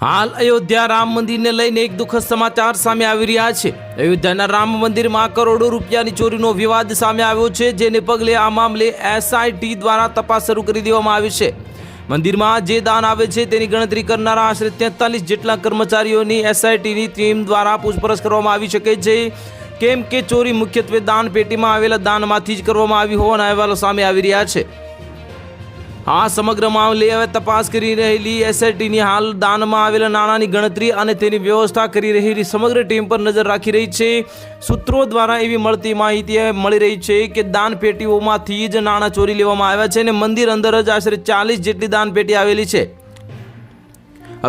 હાલ અયોધ્યા રામ મંદિરને લઈને એક દુઃખદ સમાચાર સામે આવી રહ્યા છે। અયોધ્યાના રામ મંદિરમાં કરોડો રૂપિયાની ચોરીનો વિવાદ સામે આવ્યો છે, જેને પગલે આ મામલે એસઆઈટી દ્વારા તપાસ શરૂ કરી દેવામાં આવી છે। મંદિરમાં જે દાન આવે છે તેની ગણતરી કરનારા આશરે 43 જેટલા કર્મચારીઓની એસઆઈટીની ટીમ દ્વારા પૂછપરછ કરવામાં આવી શકે છે, કેમ કે ચોરી મુખ્યત્વે દાન પેટીમાં આવેલા દાનમાંથી જ કરવામાં આવી હોવાના અહેવાલો સામે આવી રહ્યા છે। આ સમગ્ર મામલે હવે તપાસ કરી રહેલી એસઆઈટીની હાલ દાનમાં આવેલા નાણાંની ગણતરી અને તેની વ્યવસ્થા કરી રહેલી સમગ્ર ટીમ પર નજર રાખી રહી છે। સૂત્રો દ્વારા એવી મળતી માહિતી મળી રહી છે કે દાન પેટીઓમાંથી જ નાણાં ચોરી લેવામાં આવ્યા છે અને મંદિર અંદર જ આશરે 40 જેટલી દાન પેટી આવેલી છે।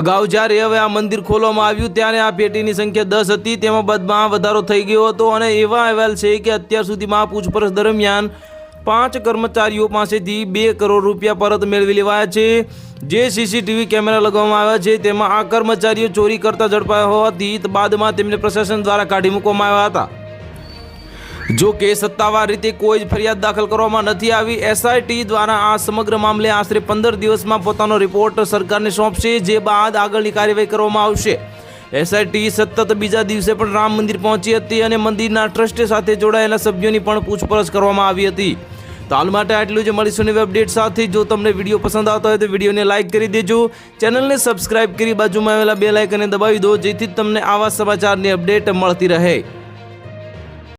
અગાઉ જ્યારે હવે આ મંદિર ખોલવામાં આવ્યું ત્યારે આ પેટીની સંખ્યા 10 હતી, તેમાં બાદમાં વધારો થઈ ગયો હતો અને એવા અહેવાલ છે કે અત્યાર સુધીમાં પૂછપરછ દરમિયાન 5 કર્મચારીઓ પાસેથી 2 કરોડ રૂપિયા પરત મેળવી લેવાયા છે। જે સીસીટીવી કેમેરા લગાવવામાં આવ્યા છે તેમાં આ કર્મચારીઓ ચોરી કરતા ઝડપાયા હોવાથી બાદમાં તેમને પ્રશાસન દ્વારા કાઢી મૂકવામાં આવ્યા હતા। જો કે સત્તાવાર રીતે કોઈ જ ફરિયાદ દાખલ કરવામાં નથી આવી। એસઆઈટી દ્વારા આ સમગ્ર મામલે આશરે 15 દિવસમાં પોતાનો રિપોર્ટ સરકારને સોંપશે, જે બાદ આગળની કાર્યવાહી કરવામાં આવશે। એસઆઈટી સતત બીજા દિવસે પણ રામ મંદિર પહોંચી હતી અને મંદિરના ટ્રસ્ટ સાથે જોડાયેલા સભ્યોની પણ પૂછપરછ કરવામાં આવી હતી। તો હાલ માટે આટલું જ। મળીશું નવી અપડેટ સાથે। જો તમને વિડીયો પસંદ આવતો હોય તો વિડીયોને લાઇક કરી દેજો, ચેનલને સબસ્ક્રાઇબ કરી બાજુમાં આવેલા બેલ આઇકનને દબાવી દો, જેથી તમને આવા સમાચારની અપડેટ મળતી રહે।